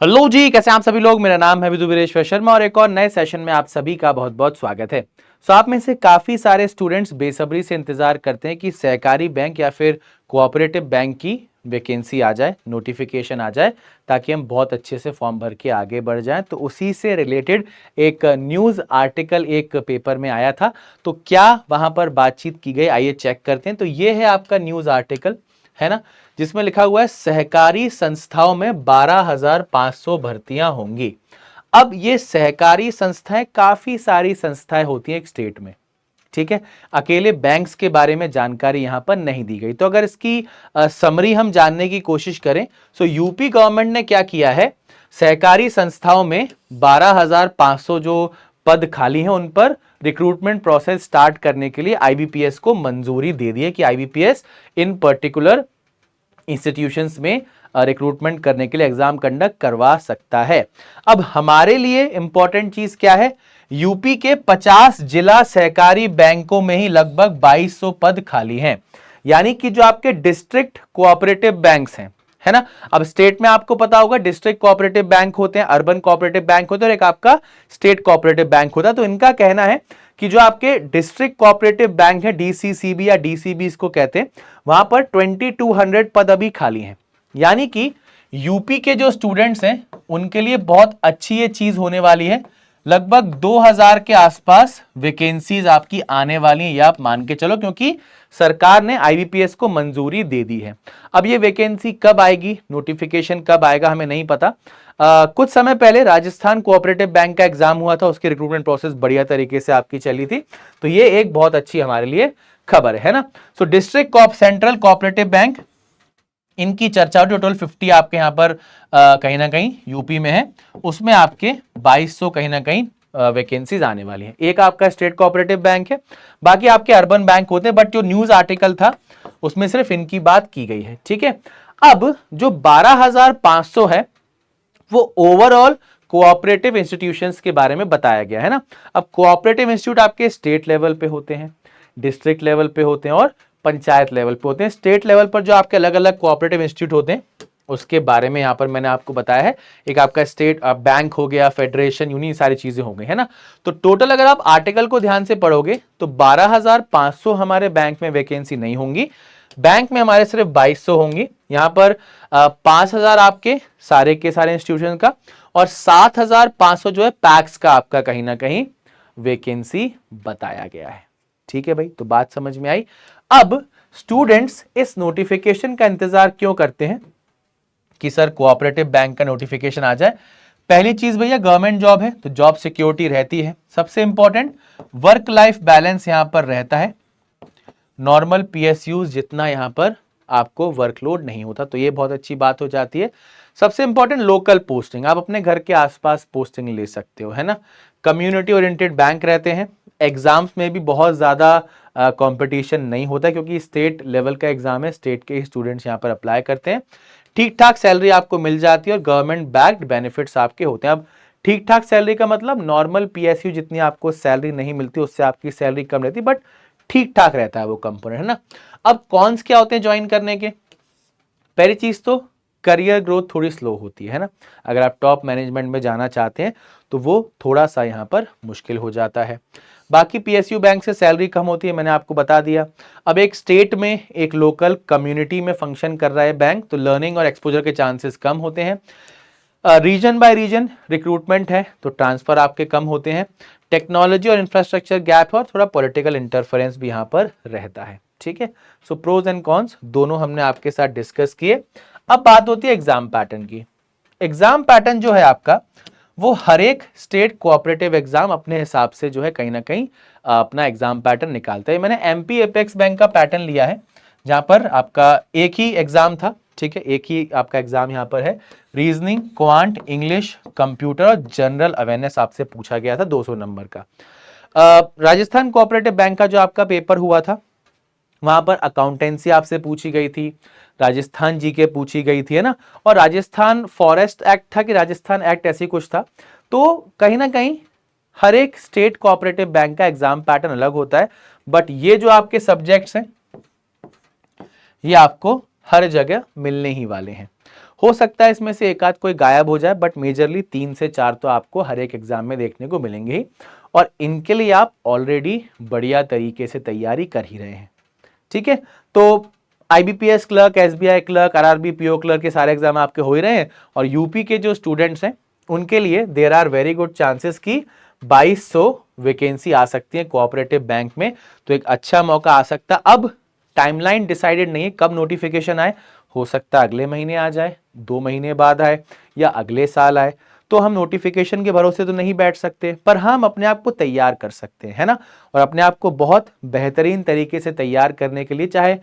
Hello जी, कैसे आप सभी लोग। मेरा नाम है विदुवीरेश्वर शर्मा और एक और नए सेशन में आप सभी का बहुत बहुत स्वागत है। आप में से काफी सारे स्टूडेंट्स बेसब्री से इंतजार करते हैं कि सहकारी बैंक या फिर कोऑपरेटिव बैंक की वैकेंसी आ जाए, नोटिफिकेशन आ जाए, ताकि हम बहुत अच्छे से फॉर्म भर के आगे बढ़ जाएं। तो उसी से रिलेटेड एक न्यूज़ आर्टिकल एक पेपर में आया था, तो क्या वहां पर बातचीत की गई, आइए चेक करते हैं। तो ये है आपका न्यूज़ आर्टिकल, है ना, जिसमें लिखा हुआ है सहकारी संस्थाओं में 12,500 भर्तियां होंगी। अब ये सहकारी संस्थाएं, काफी सारी संस्थाएं होती हैं एक स्टेट में, ठीक है। अकेले बैंक्स के बारे में जानकारी यहां पर नहीं दी गई। तो अगर इसकी समरी हम जानने की कोशिश करें, तो यूपी गवर्नमेंट ने क्या किया है, सहकारी संस्थाओं में 12,500 जो पद खाली हैं उन पर रिक्रूटमेंट प्रोसेस स्टार्ट करने के लिए आईबीपीएस को मंजूरी दे दी है कि आईबीपीएस इन पर्टिकुलर इंस्टीट्यूशंस में रिक्रूटमेंट करने के लिए एग्जाम कंडक्ट करवा सकता है। अब हमारे लिए इंपॉर्टेंट चीज क्या है, यूपी के 50 जिला सहकारी बैंकों में ही लगभग 2200 पद खाली हैं। यानी कि जो आपके डिस्ट्रिक्ट कोऑपरेटिव बैंक्स हैं, है ना। अब स्टेट में आपको पता होगा डिस्ट्रिक्ट कोऑपरेटिव बैंक होते हैं, अर्बन कोऑपरेटिव बैंक होते हैं और एक आपका स्टेट कोऑपरेटिव बैंक होता है। तो इनका कहना है कि जो आपके डिस्ट्रिक्ट कोऑपरेटिव बैंक है, डीसीसीबी या डीसीबी इसको कहते हैं, वहां पर 2200 पद अभी खाली हैं। यानी कि यूपी के जो स्टूडेंट्स हैं उनके लिए बहुत अच्छी ये चीज होने वाली है। लगभग 2000 के आसपास वैकेंसीज आपकी आने वाली हैं, ये आप मान के चलो, क्योंकि सरकार ने आईबीपीएस को मंजूरी दे दी है। अब ये वैकेंसी कब आएगी, नोटिफिकेशन कब आएगा, हमें नहीं पता। कुछ समय पहले राजस्थान कोऑपरेटिव बैंक का एग्जाम हुआ था, उसकी रिक्रूटमेंट प्रोसेस बढ़िया तरीके से आपकी चली थी। तो ये एक बहुत अच्छी हमारे लिए खबर है ना। सो डिस्ट्रिक्ट सेंट्रल कोऑपरेटिव बैंक, इनकी चर्चा टोटल 50 आपके यहां पर कहीं ना कहीं यूपी में है, उसमें आपके 2200 कहीं ना कहीं वैकेंसीज आने वाली हैं। एक आपका स्टेट कोऑपरेटिव बैंक है, बाकी आपके अर्बन बैंक होते हैं, बट जो न्यूज आर्टिकल था उसमें सिर्फ इनकी बात की गई है, ठीक है। अब जो 12,500 है वो ओवरऑल कोऑपरेटिव इंस्टीट्यूशंस के बारे में बताया गया है ना। अब कोऑपरेटिव इंस्टीट्यूट आपके स्टेट लेवल पे होते हैं, डिस्ट्रिक्ट लेवल पे होते हैं और पंचायत लेवल पे होते हैं। स्टेट लेवल पर जो आपके अलग अलग कोऑपरेटिव इंस्टीट्यूट होते हैं उसके बारे में यहां पर मैंने आपको बताया है। एक आपका स्टेट बैंक हो गया, फेडरेशन, यूनियन, सारी चीजें हो गई, है ना। तो टोटल अगर आप आर्टिकल को ध्यान से पढ़ोगे तो 12,500 हमारे बैंक में वैकेंसी नहीं होंगी, बैंक में हमारे सिर्फ 2200 होंगी। यहां पर 5,000 आपके सारे के सारे इंस्टीट्यूशन का और 7,500 जो है पैक्स का आपका कहीं ना कहीं वैकेंसी बताया गया है, ठीक है भाई। तो बात समझ में आई। अब स्टूडेंट्स इस नोटिफिकेशन का इंतजार क्यों करते हैं कि सर कोऑपरेटिव बैंक का नोटिफिकेशन आ जाए। पहली चीज भैया, गवर्नमेंट जॉब है तो जॉब सिक्योरिटी रहती है। सबसे इंपॉर्टेंट, वर्क लाइफ बैलेंस यहां पर रहता है, नॉर्मल पीएसयूज जितना यहां पर आपको वर्कलोड नहीं होता, तो ये बहुत अच्छी बात हो जाती है। सबसे इंपॉर्टेंट, लोकल पोस्टिंग, आप अपने घर के आसपास पोस्टिंग ले सकते हो, है ना। कम्युनिटी ओरिएंटेड बैंक रहते हैं। एग्जाम्स में भी बहुत ज्यादा कंपटीशन नहीं होता, क्योंकि स्टेट लेवल का एग्जाम है, स्टेट के स्टूडेंट्स यहां पर अप्लाई करते हैं। ठीक ठाक सैलरी आपको मिल जाती है और गवर्नमेंट बैक्ड बेनिफिट्स आपके होते हैं। अब ठीक ठाक सैलरी का मतलब नॉर्मल पीएसयू जितनी आपको सैलरी नहीं मिलती उससे आपकी सैलरी कम रहती, बट ठीक ठाक रहता है वो कंपोनेंट, है ना। अब कॉन्स क्या होते हैं ज्वाइन करने के, पहली चीज तो करियर ग्रोथ थोड़ी स्लो होती है ना। अगर आप टॉप मैनेजमेंट में जाना चाहते हैं तो वो थोड़ा सा यहां पर मुश्किल हो जाता है। बाकी पीएसयू बैंक से सैलरी कम होती है, मैंने आपको बता दिया। अब एक स्टेट में, एक लोकल कम्युनिटी में फंक्शन कर रहा है बैंक, तो लर्निंग और एक्सपोजर के चांसेस कम होते हैं। रीजन बाय रीजन रिक्रूटमेंट है तो ट्रांसफर आपके कम होते हैं। टेक्नोलॉजी और इंफ्रास्ट्रक्चर गैप है और थोड़ा पॉलिटिकल इंटरफेरेंस भी यहां पर रहता है, ठीक है। सो प्रोज एंड कॉन्स दोनों हमने आपके साथ डिस्कस किए। अब बात होती है एग्जाम पैटर्न की। एग्जाम पैटर्न जो है आपका, वो हर एक स्टेट कोऑपरेटिव एग्जाम अपने हिसाब से जो है कहीं ना कहीं अपना एग्जाम पैटर्न निकालता है। मैंने एमपी एपेक्स बैंक का पैटर्न लिया है, जहां पर आपका एक ही एग्जाम था, ठीक है, एक ही आपका एग्जाम यहां पर है। रीजनिंग, क्वांट, इंग्लिश, कंप्यूटर और जनरल अवेयरनेस आपसे पूछा गया था 200 नंबर का। राजस्थान कोऑपरेटिव बैंक का जो आपका पेपर हुआ था, वहां पर अकाउंटेंसी आपसे पूछी गई थी, राजस्थान जीके पूछी गई थी, है ना। और राजस्थान फॉरेस्ट एक्ट था कि राजस्थान एक्ट ऐसी कुछ था। तो कहीं ना कहीं हर एक स्टेट कोऑपरेटिव बैंक का एग्जाम पैटर्न अलग होता है, बट ये जो आपके सब्जेक्ट्स हैं ये आपको हर जगह मिलने ही वाले हैं। हो सकता है इसमें से एक आध कोई गायब हो जाए, बट मेजरली 3 से 4 तो आपको हर एक एग्जाम में देखने को मिलेंगे ही, और इनके लिए आप ऑलरेडी बढ़िया तरीके से तैयारी कर ही रहे हैं। ठीक है, तो IBPS clerk, SBI clerk, RRB PO clerk के सारे एग्जाम आपके हो ही रहे हैं, और यूपी के जो स्टूडेंट्स हैं उनके लिए there are very good chances की 2200 वैकेंसी आ सकती है कोऑपरेटिव बैंक में। तो एक अच्छा मौका आ सकता है। अब टाइमलाइन डिसाइडेड नहीं है कब नोटिफिकेशन आए, हो सकता है अगले महीने आ जाए, 2 महीने बाद आए, या अगले साल आए। तो हम नोटिफिकेशन के भरोसे तो नहीं बैठ सकते, पर हम अपने आप को तैयार कर सकते हैं ना, और अपने आप को बहुत बेहतरीन तरीके से तैयार करने के लिए, चाहे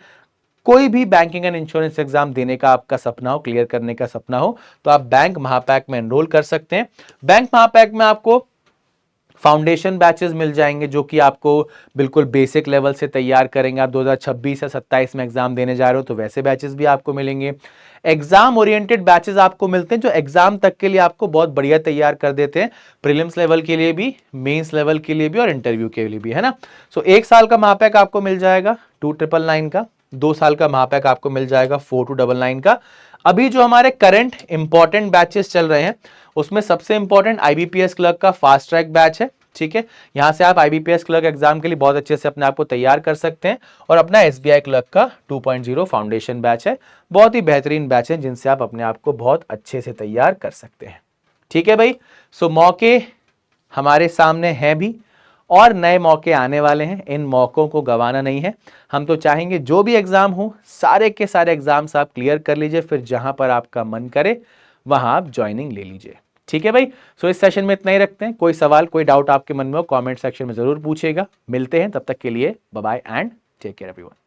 कोई भी बैंकिंग एंड इंश्योरेंस एग्जाम देने का आपका सपना हो, क्लियर करने का सपना हो, तो आप बैंक महापैक में एनरोल कर सकते हैं। बैंक महापैक में आपको फाउंडेशन बैचेस मिल जाएंगे जो कि आपको बिल्कुल बेसिक लेवल से तैयार करेंगे। आप 2026 या 27 में एग्जाम देने जा रहे हो तो वैसे बैचेस भी आपको मिलेंगे। एग्जाम ओरिएंटेड बैचेस आपको मिलते हैं जो एग्जाम तक के लिए आपको बहुत बढ़िया तैयार कर देते हैं, प्रीलिम्स लेवल के लिए भी, मेंस लेवल के लिए भी, और इंटरव्यू के लिए भी, है ना। सो 1 साल का महापैक आपको मिल जाएगा 2999 का, 2 साल का महापैक आपको मिल जाएगा 4299 का। अभी जो हमारे करंट इंपॉर्टेंट बैचेस चल रहे हैं उसमें सबसे इंपॉर्टेंट आईबीपीएस क्लर्क का फास्ट ट्रैक बैच है। ठीक है, यहां से आप आईबीपीएस क्लर्क एग्जाम के लिए बहुत अच्छे से अपने आप को तैयार कर सकते हैं, और अपना एसबीआई क्लर्क का 2.0 फाउंडेशन बैच है। बहुत ही बेहतरीन बैच है जिनसे आप अपने आप को बहुत अच्छे से तैयार कर सकते हैं। ठीक है भाई, सो मौके हमारे सामने हैं भी, और नए मौके आने वाले हैं, इन मौकों को गंवाना नहीं है। हम तो चाहेंगे जो भी एग्जाम हो सारे के सारे एग्जाम्स आप क्लियर कर लीजिए, फिर जहां पर आपका मन करे वहां आप ज्वाइनिंग ले लीजिए। ठीक है भाई, सो इस सेशन में इतना ही रखते हैं। कोई सवाल, कोई डाउट आपके मन में हो कमेंट सेक्शन में जरूर पूछिएगा। मिलते हैं, तब तक के लिए bye bye and take care everyone.